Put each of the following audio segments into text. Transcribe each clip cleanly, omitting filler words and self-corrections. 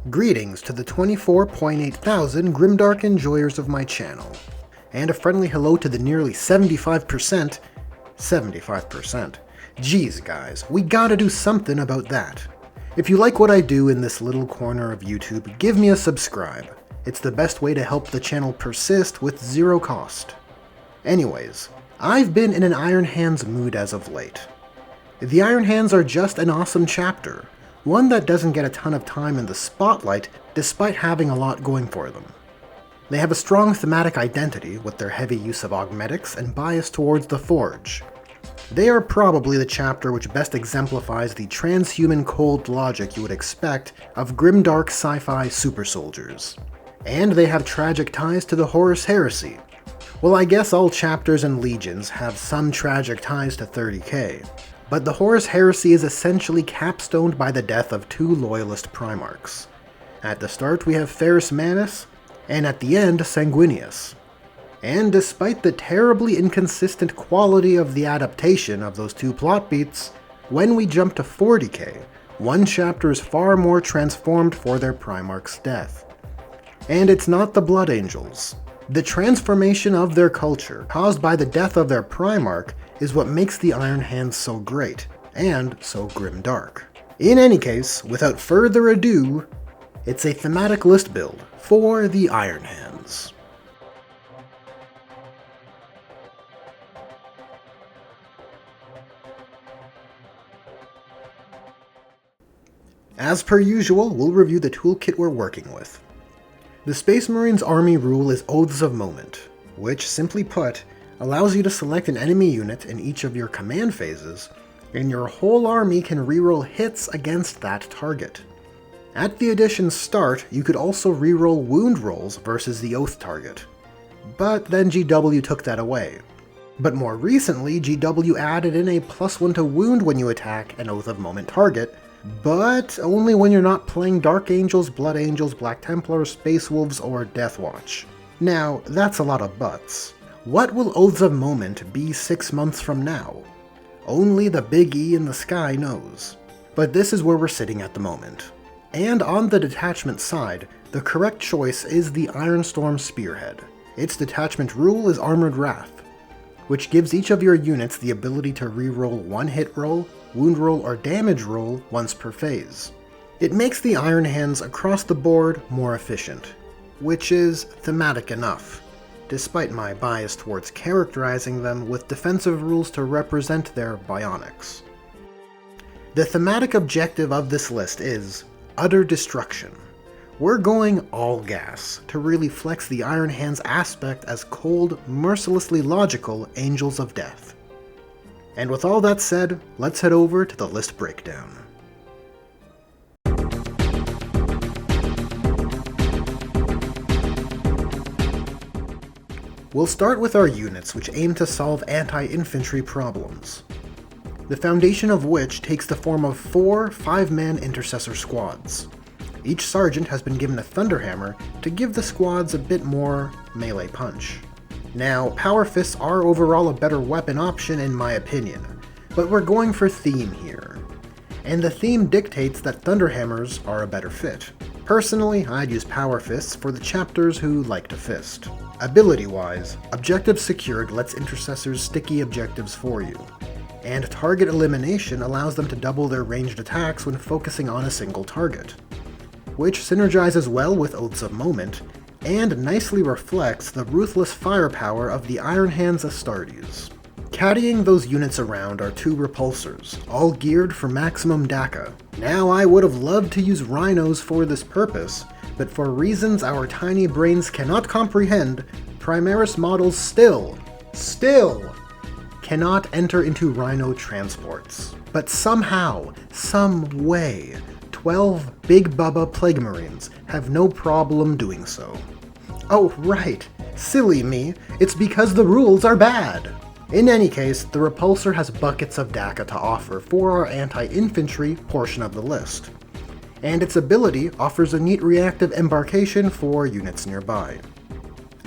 Greetings to the 24.8 thousand grimdark enjoyers of my channel, and a friendly hello to the nearly 75%. Geez guys, we gotta do something about that. If you like what I do in this little corner of YouTube, give me a subscribe. It's the best way to help the channel persist with zero cost. Anyways, I've been in an Iron Hands mood as of late. The Iron Hands are just an awesome chapter, one that doesn't get a ton of time in the spotlight despite having a lot going for them. They have a strong thematic identity with their heavy use of augmetics and bias towards the Forge. They are probably the chapter which best exemplifies the transhuman cold logic you would expect of grimdark sci-fi super soldiers. And they have tragic ties to the Horus Heresy. Well, I guess all chapters and legions have some tragic ties to 30k. But the Horus Heresy is essentially capstoned by the death of two loyalist Primarchs. At the start we have Ferrus Manus, and at the end Sanguinius. And despite the terribly inconsistent quality of the adaptation of those two plot beats, when we jump to 40k, one chapter is far more transformed for their Primarch's death. And it's not the Blood Angels. The transformation of their culture, caused by the death of their Primarch, is what makes the Iron Hands so great, and so grimdark. In any case, without further ado, it's a thematic list build for the Iron Hands. As per usual, we'll review the toolkit we're working with. The Space Marines army rule is Oaths of Moment, which, simply put, allows you to select an enemy unit in each of your command phases, and your whole army can reroll hits against that target. At the edition's start, you could also reroll wound rolls versus the Oath target, but then GW took that away. But more recently, GW added in a +1 to wound when you attack an Oath of Moment target, but only when you're not playing Dark Angels, Blood Angels, Black Templars, Space Wolves, or Death Watch. Now, that's a lot of buts. What will Oaths of Moment be 6 months from now? Only the big E in the sky knows. But this is where we're sitting at the moment. And on the detachment side, the correct choice is the Ironstorm Spearhead. Its detachment rule is Armored Wrath, which gives each of your units the ability to reroll one hit roll, wound roll, or damage roll once per phase. It makes the Iron Hands across the board more efficient, which is thematic enough, despite my bias towards characterizing them with defensive rules to represent their bionics. The thematic objective of this list is utter destruction. We're going all gas to really flex the Iron Hands aspect as cold, mercilessly logical angels of death. And with all that said, let's head over to the list breakdown. We'll start with our units which aim to solve anti-infantry problems, the foundation of which takes the form of 4 5-man intercessor squads. Each sergeant has been given a Thunderhammer to give the squads a bit more melee punch. Now, Power Fists are overall a better weapon option in my opinion, but we're going for theme here. And the theme dictates that Thunderhammers are a better fit. Personally, I'd use Power Fists for the chapters who like to fist. Ability-wise, Objective Secured lets intercessors sticky objectives for you, and Target Elimination allows them to double their ranged attacks when focusing on a single target, which synergizes well with Oaths of Moment, and nicely reflects the ruthless firepower of the Iron Hands Astartes. Caddying those units around are 2 repulsors, all geared for maximum DACA. Now, I would have loved to use rhinos for this purpose, but for reasons our tiny brains cannot comprehend, Primaris models still cannot enter into rhino transports. But somehow, some way, 12 Big Bubba Plague Marines have no problem doing so. Oh right, silly me, it's because the rules are bad! In any case, the Repulsor has buckets of DACA to offer for our anti-infantry portion of the list, and its ability offers a neat reactive embarkation for units nearby.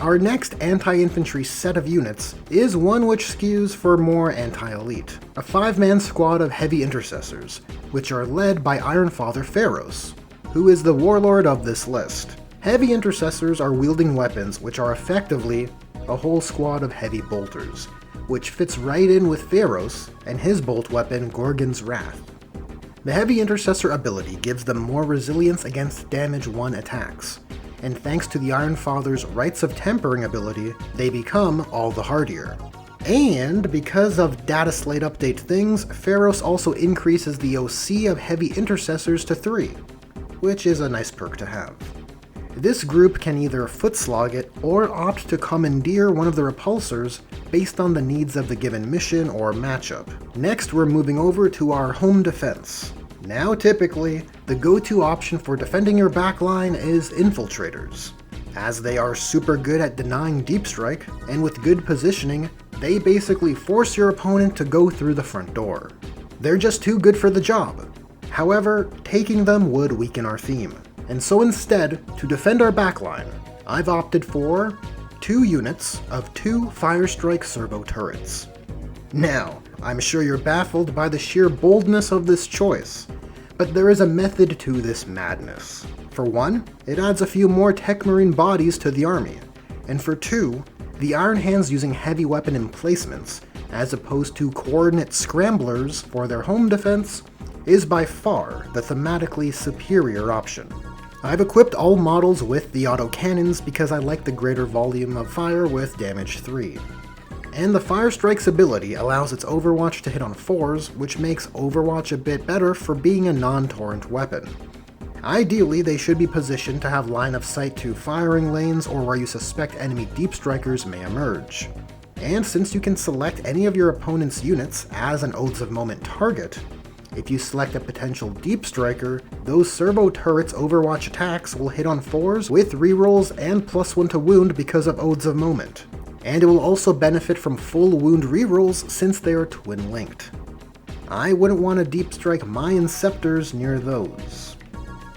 Our next anti-infantry set of units is one which skews for more anti-elite, a 5-man squad of heavy intercessors, which are led by Ironfather Pharaohs. who is the warlord of this list. Heavy intercessors are wielding weapons which are effectively a whole squad of heavy bolters, which fits right in with Pharaoh's and his bolt weapon Gorgon's Wrath. The heavy intercessor ability gives them more resilience against damage 1 attacks, and thanks to the Iron Father's Rites of Tempering ability, they become all the hardier. And because of data slate update things, Pharaoh's also increases the OC of heavy intercessors to 3, which is a nice perk to have. This group can either footslog it or opt to commandeer one of the repulsors based on the needs of the given mission or matchup. Next, we're moving over to our home defense. Now typically, the go-to option for defending your backline is infiltrators, as they are super good at denying deep strike, and with good positioning, they basically force your opponent to go through the front door. They're just too good for the job. However, taking them would weaken our theme, and so instead, to defend our backline, I've opted for 2 units of 2 Firestrike servo turrets. Now, I'm sure you're baffled by the sheer boldness of this choice, but there is a method to this madness. For one, it adds a few more Tech Marine bodies to the army, and for 2, the Iron Hands using heavy weapon emplacements, as opposed to coordinate scramblers for their home defense, is by far the thematically superior option. I've equipped all models with the autocannons because I like the greater volume of fire with damage 3. And the Firestrike's ability allows its Overwatch to hit on 4s, which makes Overwatch a bit better for being a non-torrent weapon. Ideally, they should be positioned to have line of sight to firing lanes or where you suspect enemy deep strikers may emerge. And since you can select any of your opponent's units as an Oaths of Moment target, if you select a potential deep striker, those servo turrets' Overwatch attacks will hit on 4s with rerolls and +1 to wound because of Oaths of Moment. And it will also benefit from full wound rerolls since they are twin linked. I wouldn't want to deep strike my Inceptors near those.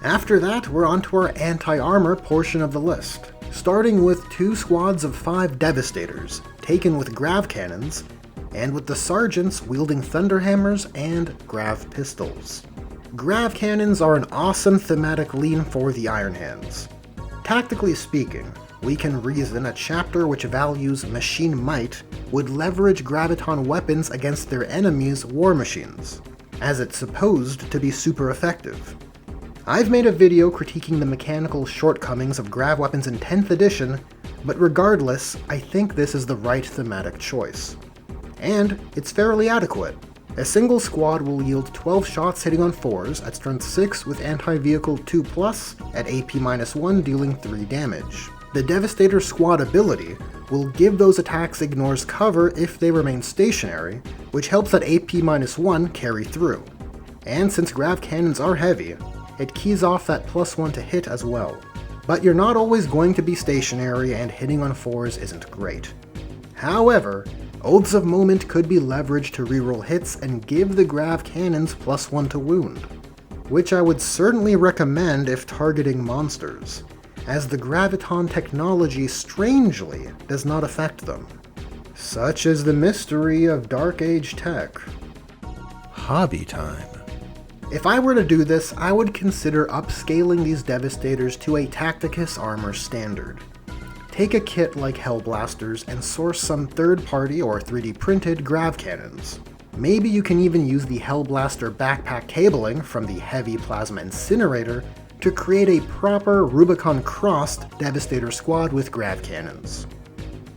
After that, we're onto our anti-armor portion of the list, starting with 2 squads of 5 Devastators, taken with grav cannons, and with the sergeants wielding thunderhammers and grav pistols. Grav cannons are an awesome thematic lean for the Iron Hands. Tactically speaking, we can reason a chapter which values machine might would leverage graviton weapons against their enemies' war machines, as it's supposed to be super effective. I've made a video critiquing the mechanical shortcomings of grav weapons in 10th edition, but regardless, I think this is the right thematic choice. And it's fairly adequate. A single squad will yield 12 shots hitting on 4s at strength 6 with anti-vehicle 2+, at AP-1 dealing 3 damage. The Devastator squad ability will give those attacks ignores cover if they remain stationary, which helps that AP-1 carry through. And since grav cannons are heavy, it keys off that +1 to hit as well. But you're not always going to be stationary, and hitting on 4s isn't great. However, Oaths of Moment could be leveraged to reroll hits and give the grav cannons +1 to wound, which I would certainly recommend if targeting monsters, as the graviton technology strangely does not affect them. Such is the mystery of Dark Age tech. Hobby time. If I were to do this, I would consider upscaling these Devastators to a Tacticus armor standard. Take a kit like Hellblasters and source some third-party or 3D printed grav cannons. Maybe you can even use the Hellblaster backpack cabling from the Heavy Plasma Incinerator to create a proper Rubicon-crossed Devastator squad with grav cannons.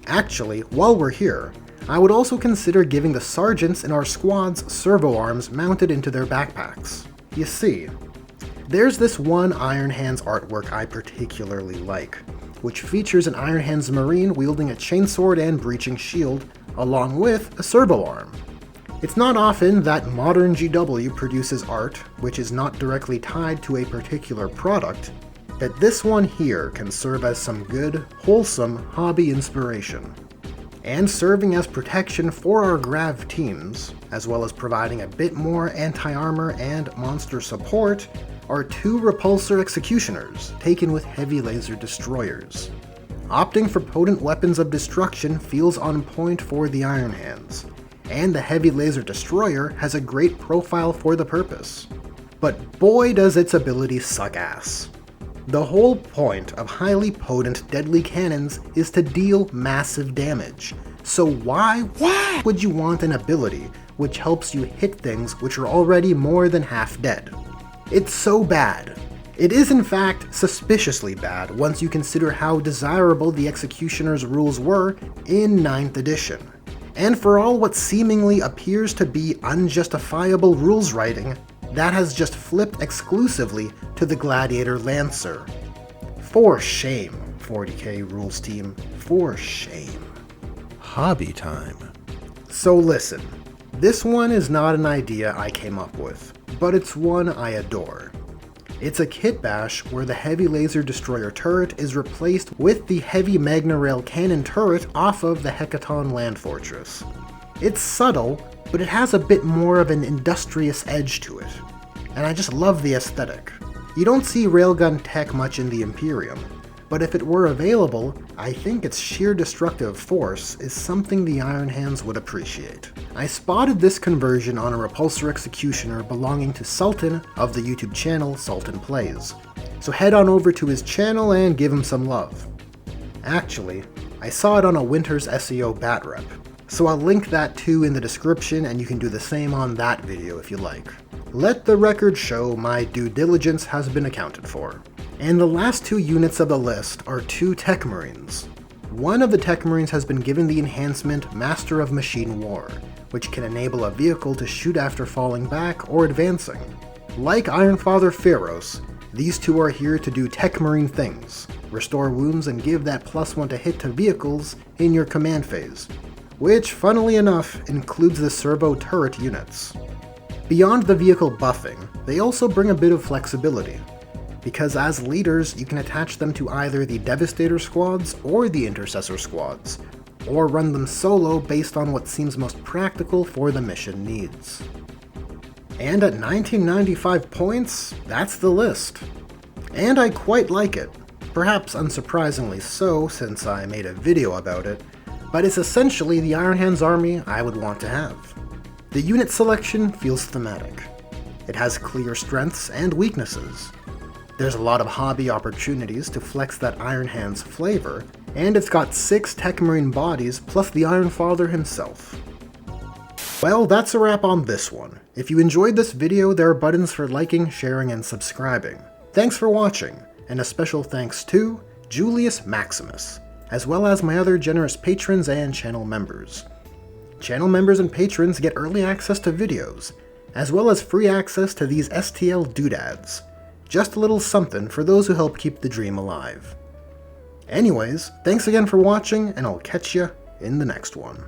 Actually, while we're here, I would also consider giving the sergeants in our squads servo arms mounted into their backpacks. You see, there's this one Iron Hands artwork I particularly like, which features an Iron Hands Marine wielding a chainsword and breaching shield, along with a servo arm. It's not often that modern GW produces art which is not directly tied to a particular product, but this one here can serve as some good, wholesome hobby inspiration. And serving as protection for our grav teams, as well as providing a bit more anti-armor and monster support, are 2 Repulsor Executioners, taken with heavy laser destroyers. Opting for potent weapons of destruction feels on point for the Iron Hands, and the heavy laser destroyer has a great profile for the purpose. but boy does its ability suck ass. The whole point of highly potent deadly cannons is to deal massive damage, so why would you want an ability which helps you hit things which are already more than half dead? It's so bad. It is in fact suspiciously bad once you consider how desirable the Executioner's rules were in 9th edition. And for all what seemingly appears to be unjustifiable rules writing, that has just flipped exclusively to the Gladiator Lancer. For shame, 40k rules team, for shame. Hobby time. So listen, this one is not an idea I came up with, but it's one I adore. It's a kit bash where the heavy laser destroyer turret is replaced with the heavy Magna Rail cannon turret off of the Hecaton land fortress. It's subtle, but it has a bit more of an industrious edge to it, and I just love the aesthetic. You don't see railgun tech much in the Imperium, but if it were available, I think its sheer destructive force is something the Iron Hands would appreciate. I spotted this conversion on a repulsor executioner belonging to Sultan of the YouTube channel Sultan Plays, so head on over to his channel and give him some love. Actually, I saw it on a Winter's SEO bat rep, so I'll link that too in the description and you can do the same on that video if you like. Let the record show my due diligence has been accounted for. And the last two units of the list are two Tech Marines. One of the Tech Marines has been given the enhancement Master of Machine War, which can enable a vehicle to shoot after falling back or advancing. Like Ironfather Pharos, these two are here to do Tech Marine things, restore wounds and give that +1 to hit to vehicles in your command phase, which funnily enough includes the servo turret units. Beyond the vehicle buffing, they also bring a bit of flexibility, because as leaders you can attach them to either the Devastator squads or the Intercessor squads, or run them solo based on what seems most practical for the mission needs. And at 1995 points, that's the list. And I quite like it, perhaps unsurprisingly so since I made a video about it, but it's essentially the Iron Hands army I would want to have. The unit selection feels thematic. It has clear strengths and weaknesses. There's a lot of hobby opportunities to flex that Iron Hands flavor, and it's got 6 Tech Marine bodies plus the Iron Father himself. Well, that's a wrap on this one. If you enjoyed this video, there are buttons for liking, sharing, and subscribing. Thanks for watching, and a special thanks to Julius Maximus, as well as my other generous patrons and channel members. Channel members and patrons get early access to videos, as well as free access to these STL doodads. Just a little something for those who help keep the dream alive. Anyways, thanks again for watching, and I'll catch ya in the next one.